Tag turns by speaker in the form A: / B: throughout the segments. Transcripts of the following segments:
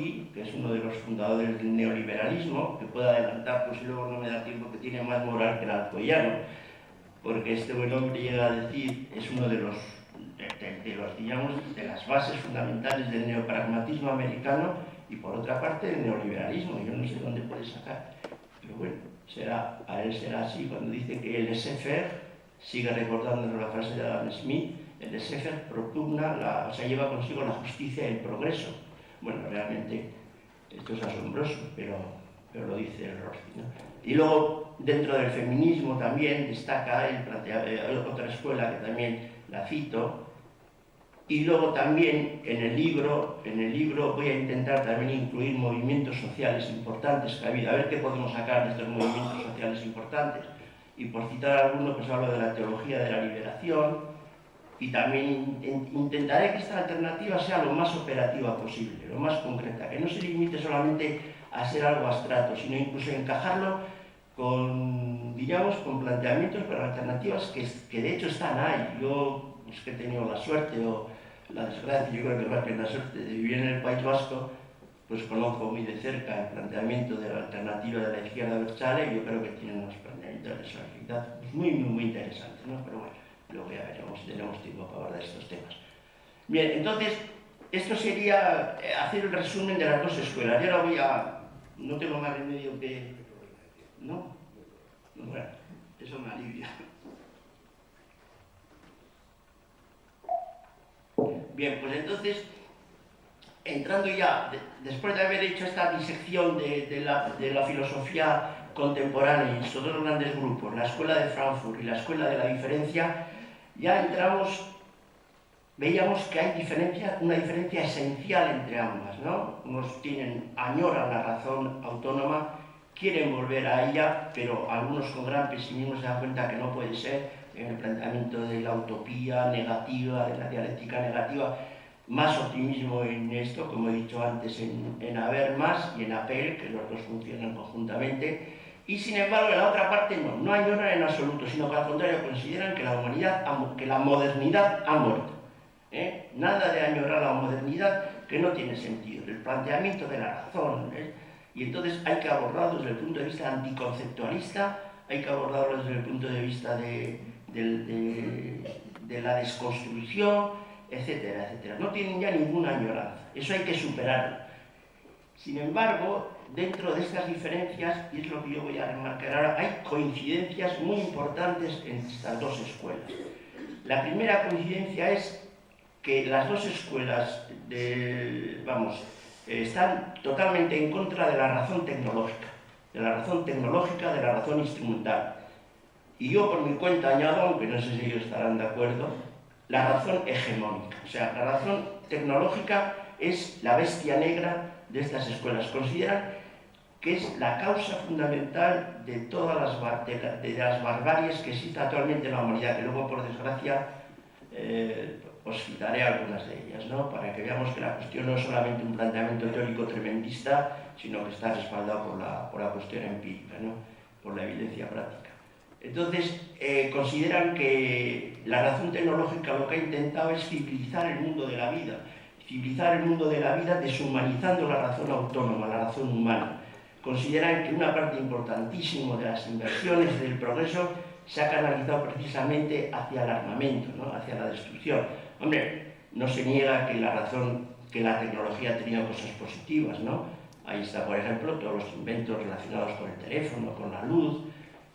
A: Trotsky, que es uno de los fundadores del neoliberalismo, que puedo adelantar, pues si luego no me da tiempo, que tiene más moral que el alcoyano, porque este buen hombre llega a decir, es uno de los, digamos, de las bases fundamentales del neopragmatismo americano y por otra parte del neoliberalismo. Yo no sé dónde puede sacar, pero bueno, a él será así cuando dice que el laissez-faire, sigue recordando la frase de Adam Smith, el laissez-faire propugna, lleva consigo la justicia y el progreso. Bueno, realmente esto es asombroso, pero lo dice el Rothschild, ¿no? Y luego, dentro del feminismo también destaca otra escuela que también la cito, y luego también en el libro voy a intentar también incluir movimientos sociales importantes que ha habido, a ver qué podemos sacar de estos movimientos sociales importantes. Y por citar alguno, pues hablo de la teología de la liberación, y también intentaré que esta alternativa sea lo más operativa posible, lo más concreta, que no se limite solamente a ser algo abstracto, sino incluso encajarlo con, digamos, con planteamientos, con alternativas que de hecho están ahí. Yo, pues, que he tenido la suerte o la desgracia, yo creo que más que la suerte, de vivir en el País Vasco, pues conozco muy de cerca el planteamiento de la alternativa de la izquierda abertzale, y yo creo que tienen unos planteamientos de solidaridad pues muy interesantes, ¿no? Pero bueno, luego ya veremos si tenemos tiempo para hablar de estos temas. Bien, entonces, esto sería hacer el resumen de las dos escuelas. Yo ahora no tengo más remedio que... ¿No? Bueno, eso me alivia. Bien, pues entonces, entrando ya, después de haber hecho esta disección de la filosofía contemporánea y sus dos grandes grupos, la Escuela de Frankfurt y la Escuela de la Diferencia, ya veíamos que hay una diferencia esencial entre ambas, ¿no? Unos añoran la razón autónoma, quieren volver a ella, pero algunos con gran pesimismo se dan cuenta que no puede ser, en el planteamiento de la utopía negativa, de la dialéctica negativa, más optimismo en esto, como he dicho antes, en Habermas y en Appel, que los dos funcionan conjuntamente, y sin embargo en la otra parte no añoran en absoluto, sino que al contrario consideran que la modernidad ha muerto. Nada de añorar la modernidad, que no tiene sentido, el planteamiento de la razón, y entonces hay que abordarlo desde el punto de vista anticonceptualista, hay que abordarlo desde el punto de vista de la desconstrucción, etcétera, etcétera. No tienen ya ninguna añoranza, eso hay que superarlo. Sin embargo, dentro de estas diferencias, y es lo que yo voy a remarcar ahora, hay coincidencias muy importantes en estas dos escuelas. La primera coincidencia es que las dos escuelas están totalmente en contra de la razón tecnológica, de la razón instrumental. Y yo por mi cuenta añado, aunque no sé si ellos estarán de acuerdo, la razón hegemónica. O sea, la razón tecnológica es la bestia negra de estas escuelas. Consideran que es la causa fundamental de todas las barbaries que existe actualmente en la humanidad, que luego, por desgracia, os citaré algunas de ellas, ¿no? Para que veamos que la cuestión no es solamente un planteamiento teórico tremendista, sino que está respaldado por la cuestión empírica, ¿no? Por la evidencia práctica. Entonces, consideran que la razón tecnológica lo que ha intentado es civilizar el mundo de la vida, deshumanizando la razón autónoma, la razón humana. Consideran que una parte importantísima de las inversiones del progreso se ha canalizado precisamente hacia el armamento, ¿no? Hacia la destrucción. Hombre, no se niega que la tecnología ha tenido cosas positivas, ¿no? Ahí está, por ejemplo, todos los inventos relacionados con el teléfono, con la luz,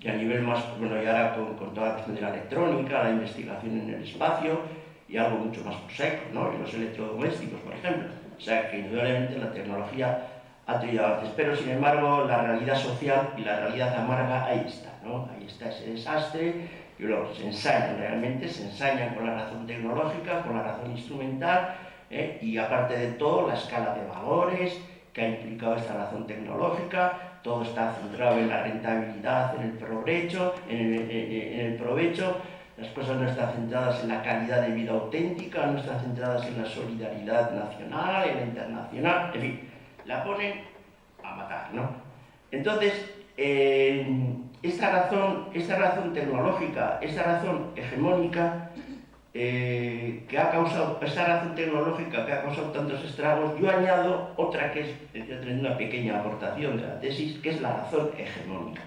A: y a nivel más, bueno, y ahora con toda la cuestión de la electrónica, la investigación en el espacio, y algo mucho más prosaico, ¿no? Y los electrodomésticos, por ejemplo. O sea, que indudablemente la tecnología ha tenido avances, pero sin embargo la realidad social y la realidad amarga ahí está, ¿no? Ahí está ese desastre, y luego se ensañan con la razón tecnológica, con la razón instrumental, y aparte de todo, la escala de valores que ha implicado esta razón tecnológica, todo está centrado en la rentabilidad, en el provecho, las cosas no están centradas en la calidad de vida auténtica, no están centradas en la solidaridad nacional, en la internacional, en fin, la ponen a matar, ¿no? Entonces, esta razón tecnológica, esta razón hegemónica, que ha causado, esta razón tecnológica que ha causado tantos estragos, yo añado otra que es una pequeña aportación de la tesis, que es la razón hegemónica.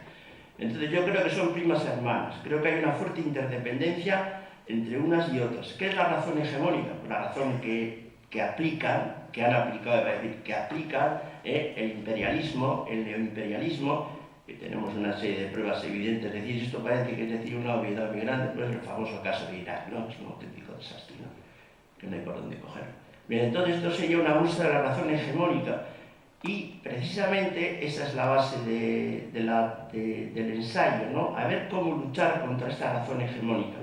A: Entonces yo creo que son primas hermanas, creo que hay una fuerte interdependencia entre unas y otras. ¿Qué es la razón hegemónica? Pues la razón que aplican, que han aplicado, es decir, que aplican el imperialismo, el neoimperialismo, que tenemos una serie de pruebas evidentes. Es decir, esto parece que es decir una obviedad muy grande, pero es el famoso caso de Irak, ¿no? Es un auténtico desastre, ¿no? Que no hay por dónde cogerlo. Bien, entonces esto sería una muestra de la razón hegemónica y precisamente esa es la base del ensayo, ¿no? A ver cómo luchar contra esta razón hegemónica.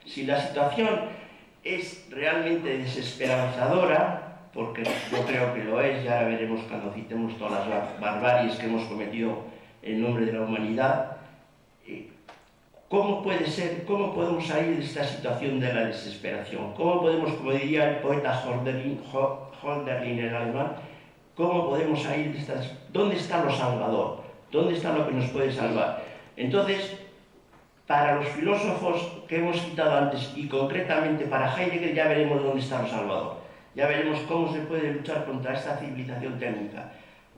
A: Si la situación es realmente desesperanzadora, porque yo creo que lo es, ya veremos cuando citemos todas las barbaries que hemos cometido en nombre de la humanidad, ¿cómo puede ser, cómo podemos salir de esta situación de la desesperación? ¿Cómo podemos, como diría el poeta Hölderlin en alemán, cómo podemos salir de estas... ¿Dónde está lo salvador? ¿Dónde está lo que nos puede salvar? Entonces, para los filósofos que hemos citado antes, y concretamente para Heidegger, ya veremos dónde está lo salvador. Ya veremos cómo se puede luchar contra esta civilización técnica.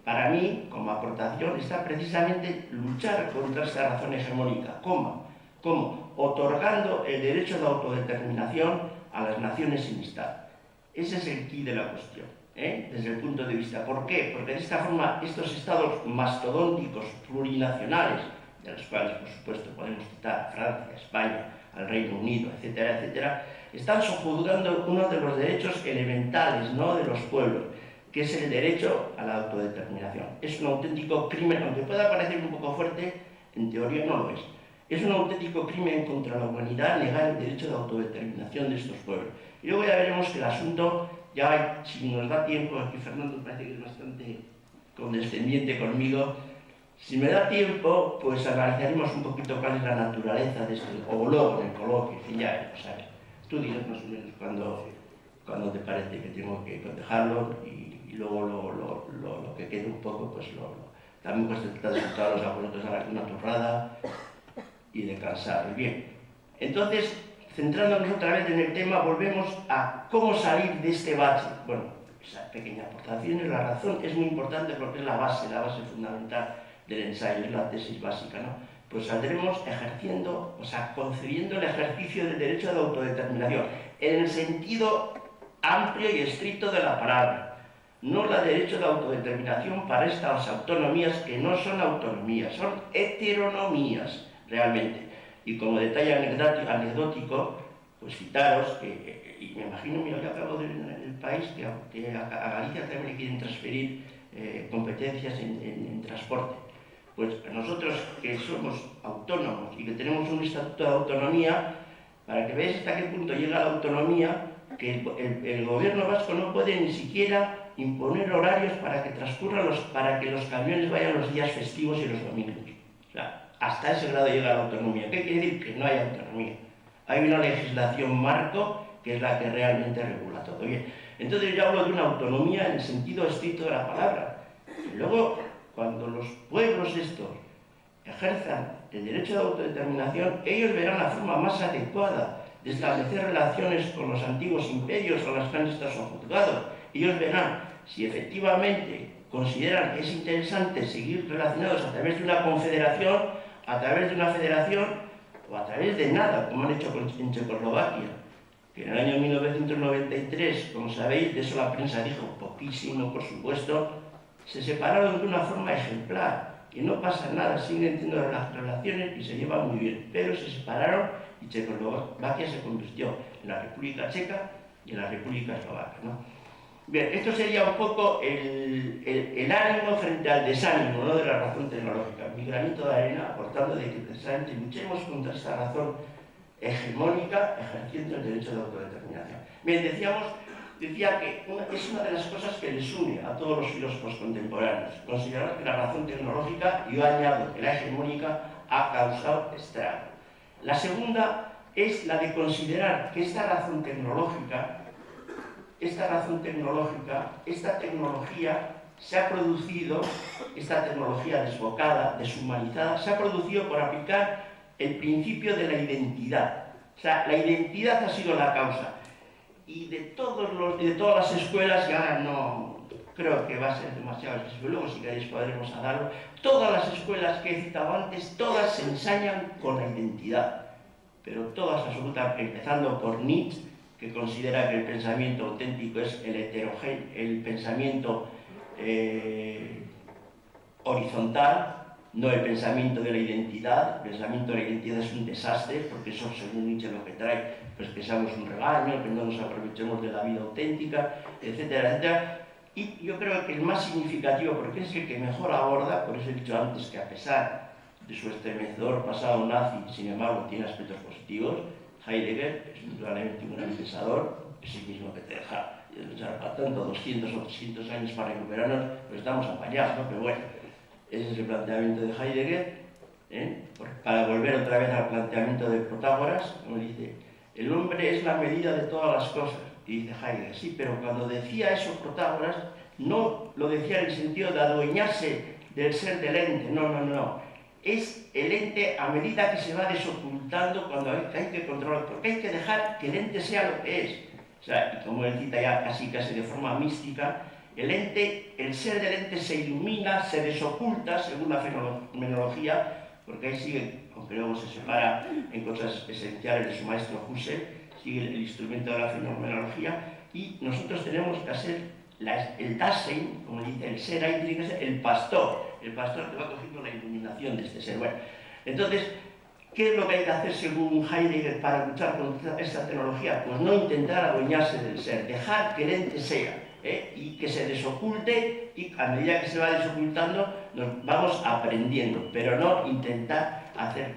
A: Para mí, como aportación, está precisamente luchar contra esta razón hegemónica. ¿Cómo? ¿Cómo? Otorgando el derecho de autodeterminación a las naciones sin Estado. Ese es el quid de la cuestión, desde el punto de vista. ¿Por qué? Porque de esta forma estos estados mastodónticos plurinacionales, de los cuales, por supuesto, podemos citar a Francia, a España, al Reino Unido, etcétera, etcétera, están sojuzgando uno de los derechos elementales, ¿no?, de los pueblos, que es el derecho a la autodeterminación. Es un auténtico crimen, aunque pueda parecer un poco fuerte, en teoría no lo es. Es un auténtico crimen contra la humanidad negar el derecho de autodeterminación de estos pueblos. Y luego ya veremos que el asunto, ya hay, si nos da tiempo, aquí Fernando parece que es bastante condescendiente conmigo, si me da tiempo, pues analizaremos un poquito cuál es la naturaleza de esto, o luego en el coloquio, en fin, ya lo sabes. Tú dirás más o menos cuando te parece que tengo que dejarlo y luego lo que quede un poco, pues también pues tratar de soltar los abuelos a una turrada y de cansar. Bien, entonces, centrándonos otra vez en el tema, volvemos a cómo salir de este bache. Bueno, esa pequeña aportación es la razón, es muy importante porque es la base fundamental del ensayo, es la tesis básica, ¿no? Pues saldremos ejerciendo, o sea, concediendo el ejercicio del derecho de autodeterminación, en el sentido amplio y estricto de la palabra, no el derecho de autodeterminación para estas autonomías que no son autonomías, son heteronomías, realmente. Y como detalle anecdótico, pues citaros que, y me imagino, mira, yo acabo de ver en el país que a Galicia también le quieren transferir competencias en transporte. Pues nosotros que somos autónomos y que tenemos un estatuto de autonomía, para que veáis hasta qué punto llega la autonomía, que el gobierno vasco no puede ni siquiera imponer horarios para que transcurran para que los camiones vayan los días festivos y los domingos. O sea, hasta ese grado llega la autonomía. ¿Qué quiere decir? Que no hay autonomía. Hay una legislación marco que es la que realmente regula todo. Bien, entonces yo hablo de una autonomía en el sentido estricto de la palabra. Y luego, cuando los pueblos estos ejerzan el derecho de autodeterminación, ellos verán la forma más adecuada de establecer relaciones con los antiguos imperios con los que han estado sojuzgados. Ellos verán si efectivamente consideran que es interesante seguir relacionados a través de una confederación, a través de una federación o a través de nada, como han hecho en Checoslovaquia, que en el año 1993, como sabéis, de eso la prensa dijo poquísimo, por supuesto, se separaron de una forma ejemplar y no pasa nada, siguen teniendo las relaciones y se llevan muy bien, pero se separaron y Checoslovaquia se convirtió en la República Checa y en la República Eslovaca, ¿no? Bien, esto sería un poco el ánimo frente al desánimo, ¿no?, de la razón tecnológica. Mi granito de arena aportando de que precisamente luchemos contra esta razón hegemónica ejerciendo el derecho de autodeterminación. Bien, decía que es una de las cosas que les une a todos los filósofos contemporáneos, considerar que la razón tecnológica, yo añado que la hegemónica, ha causado estrago. La segunda es la de considerar que esta tecnología se ha producido, esta tecnología desbocada, deshumanizada, se ha producido por aplicar el principio de la identidad. O sea, la identidad ha sido la causa. Y de todas las escuelas, y ahora no creo que va a ser demasiado específico, luego si queréis podremos darlo, todas las escuelas que he citado antes, todas se ensañan con la identidad, pero todas absolutamente, empezando por Nietzsche, que considera que el pensamiento auténtico es el pensamiento horizontal, no el pensamiento de la identidad. El pensamiento de la identidad es un desastre, porque eso, según Nietzsche, lo que trae, pues que seamos un rebaño, que no nos aprovechemos de la vida auténtica, etcétera, etcétera. Y yo creo que el más significativo, porque es el que mejor aborda, por eso he dicho antes que a pesar de su estremecedor pasado nazi, sin embargo, tiene aspectos positivos. Heidegger es indudablemente un gran pensador, es el mismo que te deja a tanto 200 o 300 años para recuperarnos, pues estamos apañados, ¿no? Pero bueno, ese es el planteamiento de Heidegger, para volver otra vez al planteamiento de Protágoras, como dice, el hombre es la medida de todas las cosas, y dice Heidegger, sí, pero cuando decía eso Protágoras, no lo decía en el sentido de adueñarse del ser del ente, no, es el ente a medida que se va desocultando cuando hay que controlar, porque hay que dejar que el ente sea lo que es. O sea, y como él cita ya casi de forma mística, el ser del ente se ilumina, se desoculta, según la fenomenología, porque ahí sigue, aunque luego se separa en cosas esenciales de su maestro Husserl, sigue el instrumento de la fenomenología, y nosotros tenemos que hacer el Dasein, como dice el ser, ahí tiene que ser el pastor que va cogiendo la iluminación de este ser. Bueno, entonces, ¿qué es lo que hay que hacer según Heidegger para luchar contra esta tecnología? Pues no intentar adueñarse del ser, dejar que el ente sea, y que se desoculte, y a medida que se va desocultando nos vamos aprendiendo, pero no intentar hacer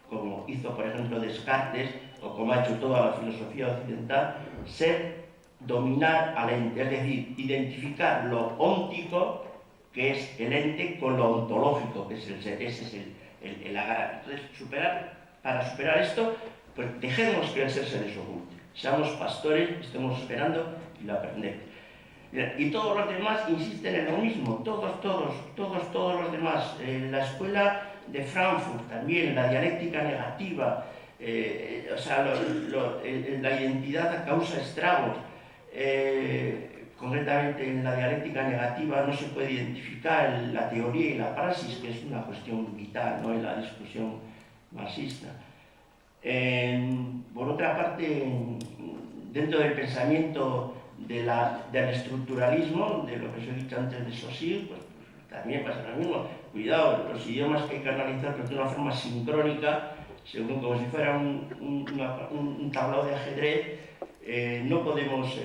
A: como hizo por ejemplo Descartes, o como ha hecho toda la filosofía occidental, dominar al ente, es decir, identificar lo óntico, que es el ente, con lo ontológico, que es el ser. Ese es el agarrar. Entonces, para superar esto, pues dejemos que el ser se desoculte. Seamos pastores, estemos esperando y lo aprendemos. Y todos los demás insisten en lo mismo, todos los demás. La escuela de Frankfurt también, la dialéctica negativa, o sea, la identidad causa estragos. Concretamente en la dialéctica negativa no se puede identificar la teoría y la praxis, que es una cuestión vital, ¿no?, en la discusión marxista. Por otra parte, dentro del pensamiento del estructuralismo, de lo que os he dicho antes de Saussure, pues también pasa lo mismo. Cuidado, los idiomas que hay que analizar de una forma sincrónica, según como si fuera un tablao de ajedrez. No podemos,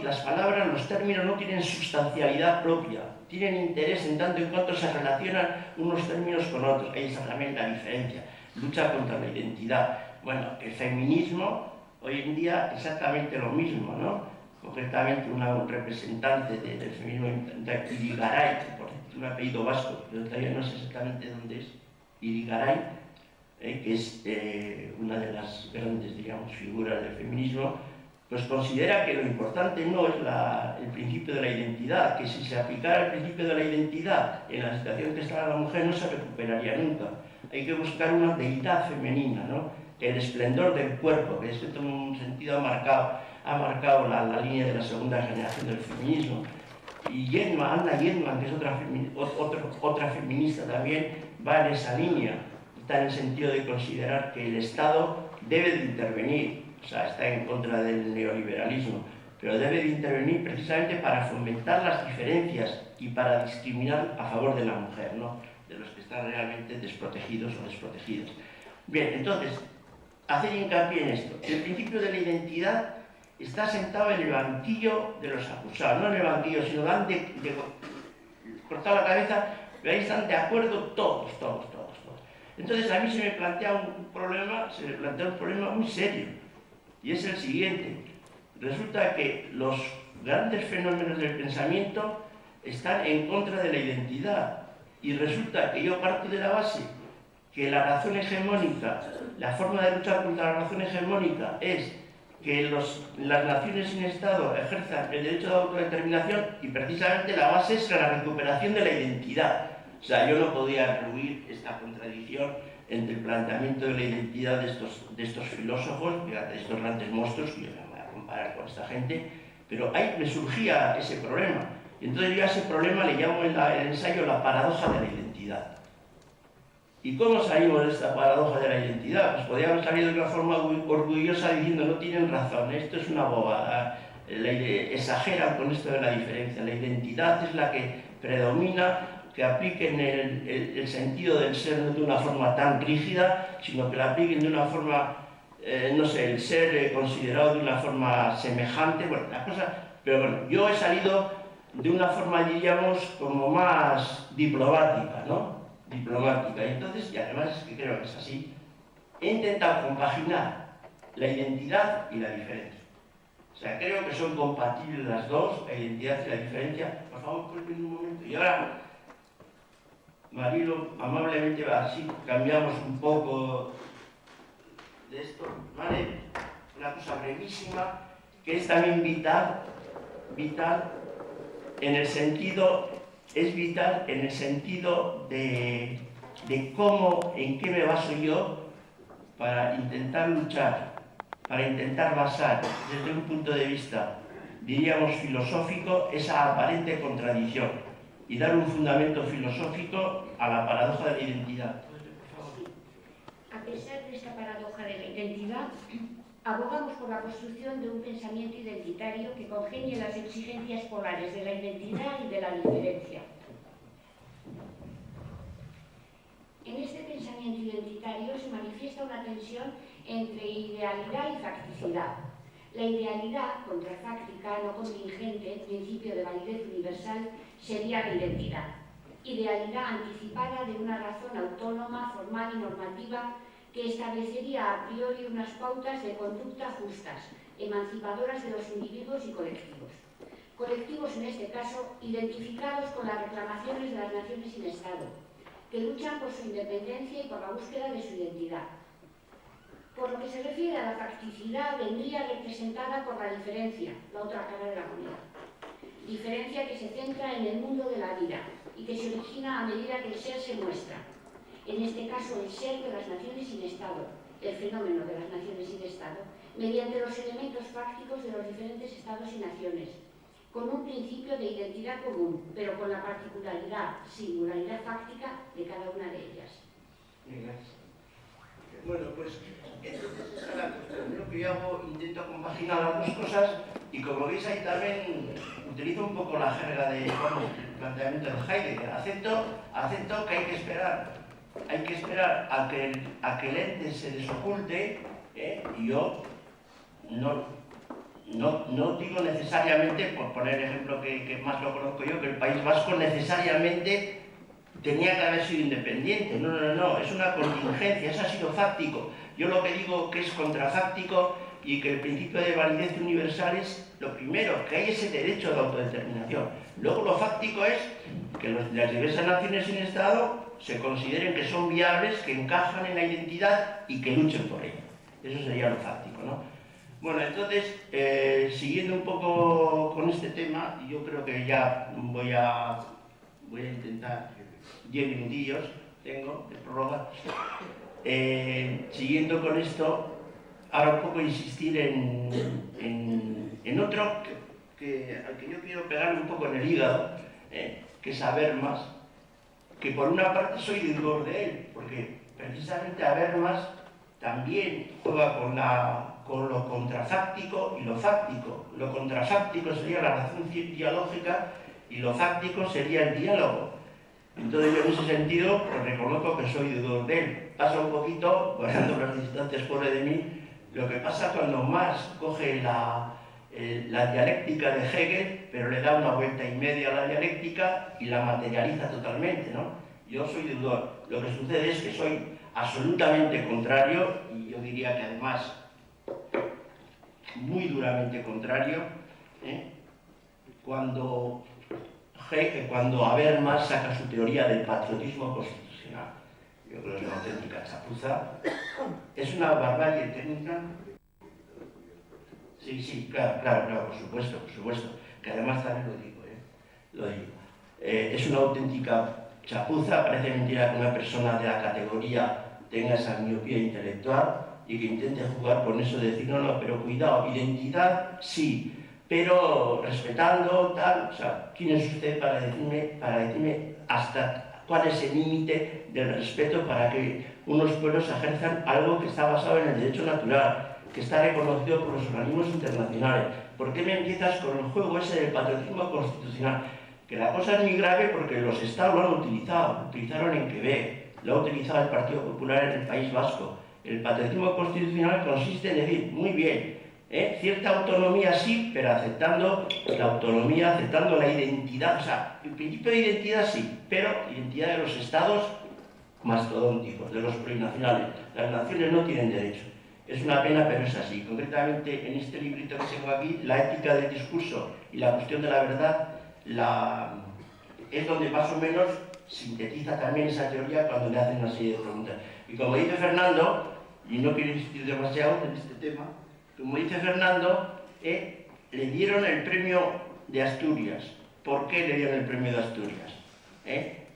A: las palabras, los términos no tienen sustancialidad propia, tienen interés en tanto en cuanto se relacionan unos términos con otros. Ahí está también la diferencia, lucha contra la identidad. Bueno, el feminismo hoy en día exactamente lo mismo, ¿no? Concretamente un representante del feminismo, Irigaray, por un apellido vasco, pero todavía no sé exactamente dónde es, Irigaray, que es una de las grandes, digamos, figuras del feminismo, pues considera que lo importante no es el principio de la identidad, que si se aplicara el principio de la identidad en la situación que está la mujer no se recuperaría nunca. Hay que buscar una deidad femenina, ¿no? El esplendor del cuerpo, que en un sentido ha marcado la línea de la segunda generación del feminismo. Y Anna Yedman, que es otra feminista también, va en esa línea. Está en el sentido de considerar que el Estado debe de intervenir, o sea, está en contra del neoliberalismo, pero debe de intervenir precisamente para fomentar las diferencias y para discriminar a favor de la mujer, ¿no?, de los que están realmente desprotegidos o desprotegidas. Bien, entonces, hacer hincapié en esto. El principio de la identidad está sentado en el banquillo de los acusados, no en el banquillo, sino dan de cortar la cabeza, pero ahí están de acuerdo todos. Entonces a mí se me plantea un problema muy serio, y es el siguiente. Resulta que los grandes fenómenos del pensamiento están en contra de la identidad, y resulta que yo parto de la base que la razón hegemónica, la forma de luchar contra la razón hegemónica es que las naciones sin Estado ejerzan el derecho de autodeterminación, y precisamente la base es la recuperación de la identidad. O sea, yo no podía incluir esta contradicción entre el planteamiento de la identidad de estos filósofos, fíjate, estos grandes monstruos, que yo no me voy a comparar con esta gente, pero ahí me surgía ese problema. Y entonces yo a ese problema le llamo en el ensayo la paradoja de la identidad. ¿Y cómo salimos de esta paradoja de la identidad? Pues podríamos salir de una forma muy orgullosa diciendo no tienen razón, esto es una bobada, exageran con esto de la diferencia, la identidad es la que predomina, que apliquen el sentido del ser no de una forma tan rígida, sino que la apliquen de una forma, no sé, el ser considerado de una forma semejante, bueno, la cosa, pero bueno, yo he salido de una forma, diríamos, como más diplomática, ¿no? Diplomática, y entonces, y además es que creo que es así, he intentado compaginar la identidad y la diferencia. O sea, creo que son compatibles las dos, la identidad y la diferencia. Por favor, cuélguenme un momento. Y ahora, Marilo, amablemente, así cambiamos un poco de esto, ¿vale? Una cosa brevísima, que es también vital en el sentido, es vital en el sentido de cómo, en qué me baso yo para intentar luchar, para intentar basar desde un punto de vista, diríamos, filosófico, esa aparente contradicción y dar un fundamento filosófico a la paradoja de la identidad.
B: A pesar de esta paradoja de la identidad, abogamos por la construcción de un pensamiento identitario que congenie las exigencias polares de la identidad y de la diferencia. En este pensamiento identitario se manifiesta una tensión entre idealidad y facticidad. La idealidad, contrafáctica, no contingente, principio de validez universal, sería la identidad. Idealidad anticipada de una razón autónoma, formal y normativa que establecería a priori unas pautas de conducta justas, emancipadoras de los individuos y colectivos. Colectivos, en este caso, identificados con las reclamaciones de las naciones sin Estado, que luchan por su independencia y por la búsqueda de su identidad. Por lo que se refiere a la facticidad, vendría representada por la diferencia, la otra cara de la moneda. Diferencia que se centra en el mundo de la vida y que se origina a medida que el ser se muestra. En este caso, el ser de las naciones sin Estado, el fenómeno de las naciones sin Estado, mediante los elementos fácticos de los diferentes Estados y naciones, con un principio de identidad común, pero con la particularidad, singularidad fáctica de cada una de ellas.
A: Gracias. Bueno, pues entonces esa es la cuestión. Lo que yo hago, intento compaginar las dos cosas y como veis ahí también utilizo un poco la jerga de, bueno, el planteamiento de Heidegger. Acepto que hay que esperar a que el ente se desoculte, y yo no digo necesariamente, por poner el ejemplo que más lo conozco yo, que el País Vasco necesariamente tenía que haber sido independiente. No, es una contingencia, eso ha sido fáctico. Yo lo que digo que es contrafáctico y que el principio de validez universal es lo primero, que hay ese derecho de autodeterminación. Luego lo fáctico es que las diversas naciones sin Estado se consideren que son viables, que encajan en la identidad y que luchen por ella. Eso sería lo fáctico, ¿no? Bueno, entonces, siguiendo un poco con este tema, yo creo que ya voy a intentar 10 minutillos tengo de prórroga. Siguiendo con esto, ahora un poco insistir en otro al que yo quiero pegar un poco en el hígado, que es Habermas, que por una parte soy deudor de él, porque precisamente Habermas también juega con lo contrafáctico y lo fáctico. Lo contrafáctico sería la razón dialógica y lo fáctico sería el diálogo. Entonces yo en ese sentido pues reconozco que soy deudor de él. Pasa un poquito, guardando las distancias pobre de mí, lo que pasa cuando Marx coge la dialéctica de Hegel, pero le da una vuelta y media a la dialéctica y la materializa totalmente, ¿no? Yo soy deudor. Lo que sucede es que soy absolutamente contrario, y yo diría que además muy duramente contrario, cuando Habermas saca su teoría del patriotismo constitucional. Yo creo que es una auténtica chapuza. Es una barbarie técnica. Sí, claro, por supuesto. Que además también lo digo. Es una auténtica chapuza. Parece mentira que una persona de la categoría tenga esa miopía intelectual y que intente jugar con eso de decir, no, no, pero cuidado, identidad sí, pero respetando tal, o sea, ¿quién es usted para decirme hasta cuál es el límite del respeto para que unos pueblos ejerzan algo que está basado en el derecho natural, que está reconocido por los organismos internacionales? ¿Por qué me empiezas con el juego ese del patriotismo constitucional? Que la cosa es muy grave porque los estados lo han utilizado, lo utilizaron en Quebec, lo ha utilizado el Partido Popular en el País Vasco. El patriotismo constitucional consiste en decir, muy bien, cierta autonomía sí, pero aceptando la autonomía, aceptando la identidad, o sea, el principio de identidad sí, pero identidad de los estados mastodónticos, de los plurinacionales. Las naciones no tienen derecho. Es una pena, pero es así. Concretamente, en este librito que tengo aquí, la ética del discurso y la cuestión de la verdad, es donde más o menos sintetiza también esa teoría cuando le hacen una serie de preguntas. Y como dice Fernando, y no quiero insistir demasiado en este tema, como dice Fernando, le dieron el premio de Asturias. ¿Por qué le dieron el premio de Asturias?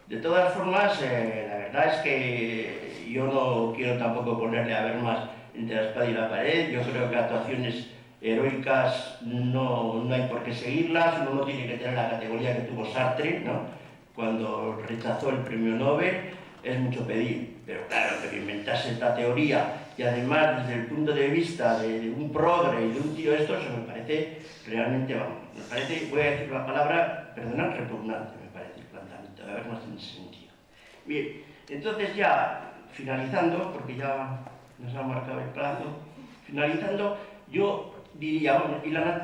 A: De todas formas, la verdad es que yo no quiero tampoco ponerle a ver más entre la espada y la pared. Yo creo que actuaciones heroicas no hay por qué seguirlas. Uno no tiene que tener la categoría que tuvo Sartre, ¿no?, cuando rechazó el premio Nobel. Es mucho pedir, pero claro, que inventarse esta teoría y además desde el punto de vista de un progre y de un tío esto, eso me parece realmente, vamos, me parece, voy a decir la palabra, perdonad, repugnante, me parece el planteamiento, de haber más en ese sentido. Bien, entonces ya finalizando, porque ya nos ha marcado el plazo, finalizando, yo diría, bueno,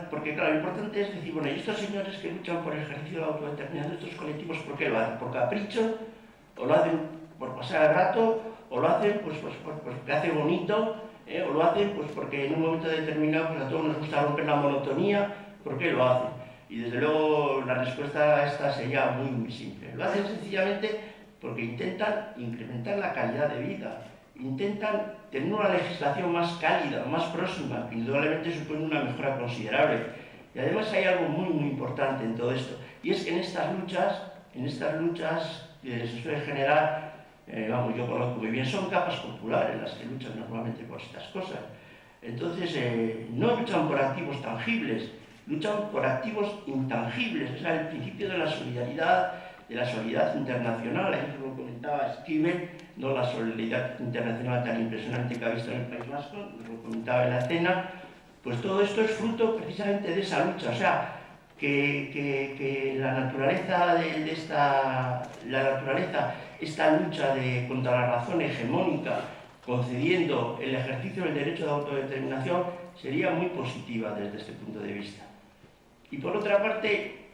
A: porque claro, lo importante es decir, bueno, y estos señores que luchan por el ejercicio de la autodeterminación de estos colectivos, ¿por qué lo hacen? ¿Por capricho? ¿O lo hacen por pasar el rato? ¿O lo hacen pues porque hace bonito? ¿O lo hacen pues porque en un momento determinado pues a todos nos gusta romper la monotonía? ¿Por qué lo hacen? Y desde luego la respuesta a esta sería muy simple. Lo hacen sencillamente porque intentan incrementar la calidad de vida, intentan tener una legislación más cálida, más próxima, que indudablemente supone una mejora considerable. Y además hay algo muy importante en todo esto, y es que en estas luchas que se suele generar, yo conozco muy bien, son capas populares las que luchan normalmente por estas cosas. Entonces, no luchan por activos tangibles, luchan por activos intangibles. O sea, el principio de la solidaridad internacional, ahí lo comentaba Steven, no la solidaridad internacional tan impresionante que ha visto en el País Vasco, lo comentaba en la cena, pues todo esto es fruto precisamente de esa lucha. O sea, que la naturaleza esta lucha contra la razón hegemónica, concediendo el ejercicio del derecho de autodeterminación, sería muy positiva desde este punto de vista. Y por otra parte,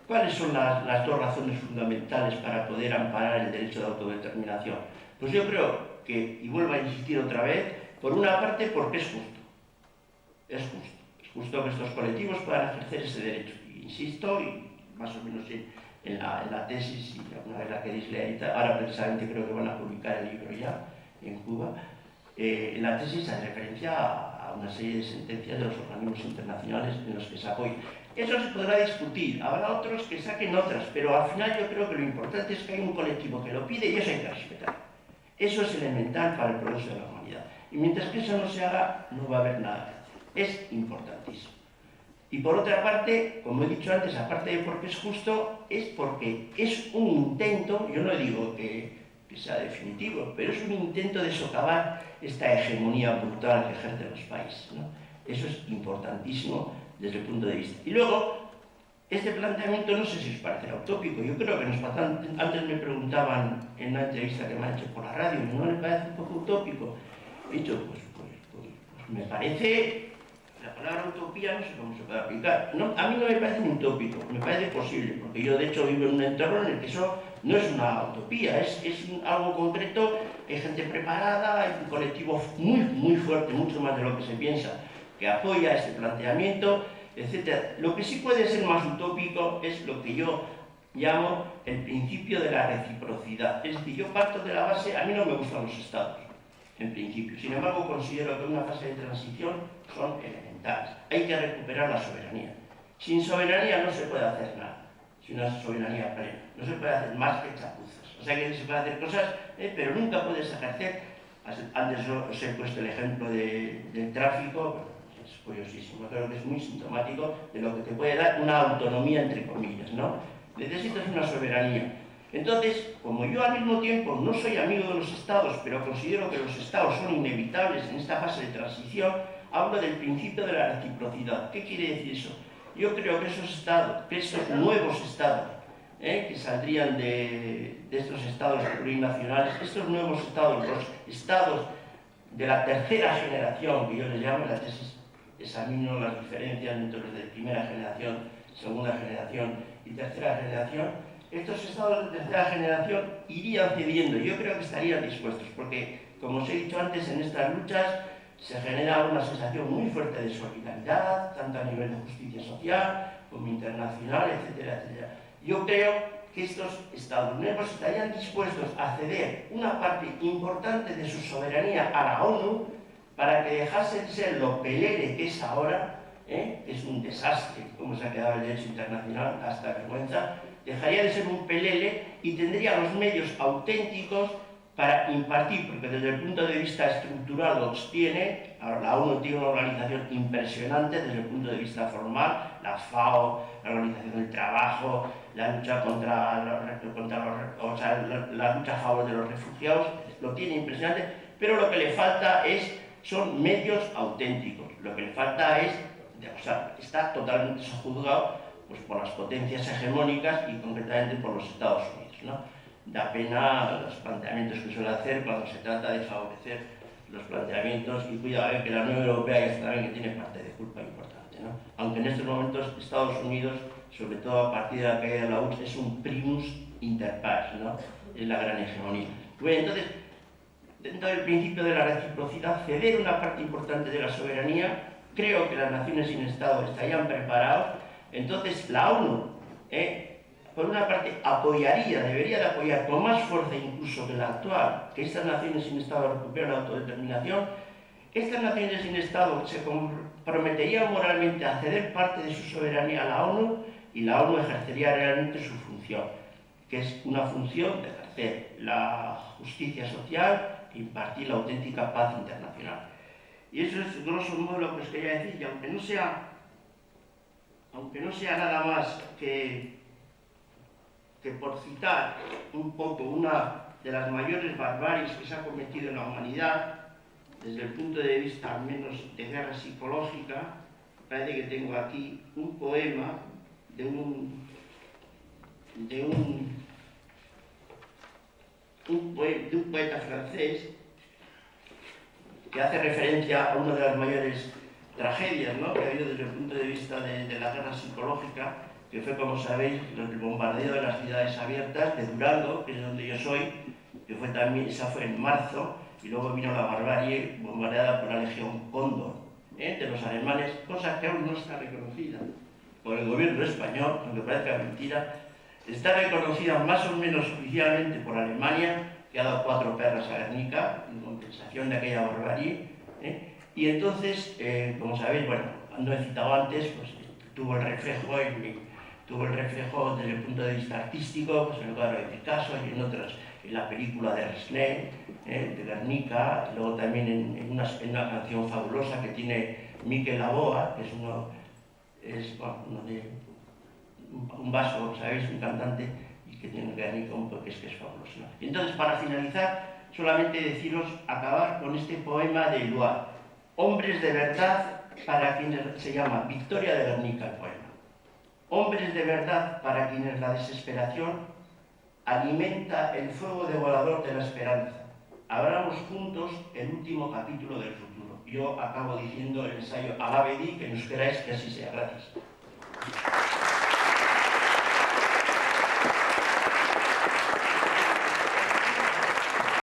A: ¿cuáles son las dos razones fundamentales para poder amparar el derecho de autodeterminación? Pues yo creo que, y vuelvo a insistir otra vez, por una parte porque es justo. Es justo que estos colectivos puedan ejercer ese derecho. Y insisto, y más o menos en la tesis, y alguna vez la queréis leer, ahora precisamente creo que van a publicar el libro ya en Cuba, en la tesis hace referencia a una serie de sentencias de los organismos internacionales en los que se apoya. Eso se podrá discutir, habrá otros que saquen otras, pero al final yo creo que lo importante es que hay un colectivo que lo pide y eso hay que respetar. Eso es elemental para el progreso de la humanidad. Y mientras que eso no se haga, no va a haber nada que hacer. Es importantísimo. Y por otra parte, como he dicho antes, aparte de porque es justo, es porque es un intento, yo no digo que sea definitivo, pero es un intento de socavar esta hegemonía brutal que ejercen los países, ¿no? Eso es importantísimo desde el punto de vista. Y luego, este planteamiento no sé si os parecerá utópico. Yo creo que antes me preguntaban en una entrevista que me han hecho por la radio, ¿no les parece un poco utópico? He dicho, pues me parece... La palabra utopía no sé cómo se puede aplicar. No, a mí no me parece un utópico, me parece posible, porque yo de hecho vivo en un entorno en el que eso no es una utopía, es algo concreto, hay gente preparada, hay un colectivo muy fuerte, mucho más de lo que se piensa, que apoya este planteamiento, etc. Lo que sí puede ser más utópico es lo que yo llamo el principio de la reciprocidad. Es decir, yo parto de la base, a mí no me gustan los estados, en principio. Sin embargo, considero que en una fase de transición son elementales. Hay que recuperar la soberanía. Sin soberanía no se puede hacer nada. sino una soberanía plena. No se puede hacer más que chapuzas. O sea que se puede hacer cosas, pero nunca puedes ejercer. Antes os he puesto el ejemplo del tráfico, es curiosísimo, creo que es muy sintomático de lo que te puede dar una autonomía, entre comillas, ¿no? Necesitas una soberanía. Entonces, como yo al mismo tiempo no soy amigo de los estados, pero considero que los estados son inevitables en esta fase de transición, hablo del principio de la reciprocidad. ¿Qué quiere decir eso? Yo creo que esos estados, que esos nuevos estados, que saldrían de estos estados plurinacionales, estos nuevos estados, los estados de la tercera generación, que yo les llamo, la tesis examino las diferencias entre los de primera generación, segunda generación y tercera generación, estos estados de tercera generación irían cediendo, yo creo que estarían dispuestos, porque, como os he dicho antes, en estas luchas se genera una sensación muy fuerte de solidaridad, tanto a nivel de justicia social como internacional, etcétera, etcétera. Yo creo que estos estados nuevos estarían dispuestos a ceder una parte importante de su soberanía a la ONU para que dejase de ser lo pelele que es ahora, que es un desastre, como se ha quedado el derecho internacional, hasta vergüenza, dejaría de ser un pelele y tendría los medios auténticos para impartir, porque desde el punto de vista estructural los tiene. La ONU tiene una organización impresionante desde el punto de vista formal, la FAO, la Organización del Trabajo, la lucha la lucha a favor de los refugiados, lo tiene impresionante, pero lo que le falta son medios auténticos, lo que le falta está totalmente sojuzgado pues, por las potencias hegemónicas y concretamente por los Estados Unidos, ¿no? Da pena los planteamientos que suele hacer cuando se trata de favorecer los planteamientos, y cuidado, que la Unión Europea ya saben que tiene parte de culpa importante, ¿no? Aunque en estos momentos Estados Unidos, sobre todo a partir de la caída de la URSS, es un primus inter pares, ¿no? Es la gran hegemonía. Bueno, entonces, dentro del principio de la reciprocidad, ceder una parte importante de la soberanía, creo que las naciones sin Estado estarían preparados. Entonces la ONU, por una parte, debería de apoyar con más fuerza incluso que la actual, que estas naciones sin Estado recuperen la autodeterminación. Estas naciones sin Estado se comprometerían moralmente a ceder parte de su soberanía a la ONU, y la ONU ejercería realmente su función, que es una función de ejercer la justicia social e impartir la auténtica paz internacional. Y eso es grosso modo lo que os quería decir, y aunque no sea nada más que por citar un poco una de las mayores barbaries que se ha cometido en la humanidad, desde el punto de vista al menos de guerra psicológica, parece que tengo aquí un poema de un poeta francés que hace referencia a una de las mayores tragedias, ¿no?, que ha habido desde el punto de vista de la guerra psicológica, que fue, como sabéis, el bombardeo de las ciudades abiertas de Durango, que es donde yo soy, que fue también, esa fue en marzo, y luego vino la barbarie bombardeada por la Legión Cóndor, de los alemanes, cosa que aún no está reconocida por el gobierno español, aunque parezca mentira. Está reconocida más o menos oficialmente por Alemania, que ha dado 4 perras a Guernica en compensación de aquella barbarie. Y entonces, como sabéis, bueno, cuando he citado antes, pues tuvo el reflejo desde el punto de vista artístico, pues en el cuadro de Picasso y en la película de Resnais, de Guernica, y luego también en una canción fabulosa que tiene Mikel Laboa, que es un vaso, ¿sabéis?, un cantante, y que tiene Guernica que es fabuloso, ¿no? Y entonces, para finalizar, solamente deciros, acabar con este poema de Éluard, Hombres de verdad, para quienes se llama Victoria de Guernica el poema. Hombres de verdad para quienes la desesperación alimenta el fuego devorador de la esperanza. Abramos juntos el último capítulo del futuro. Yo acabo diciendo el ensayo Agave Di, que nos queráis que así sea. Gracias.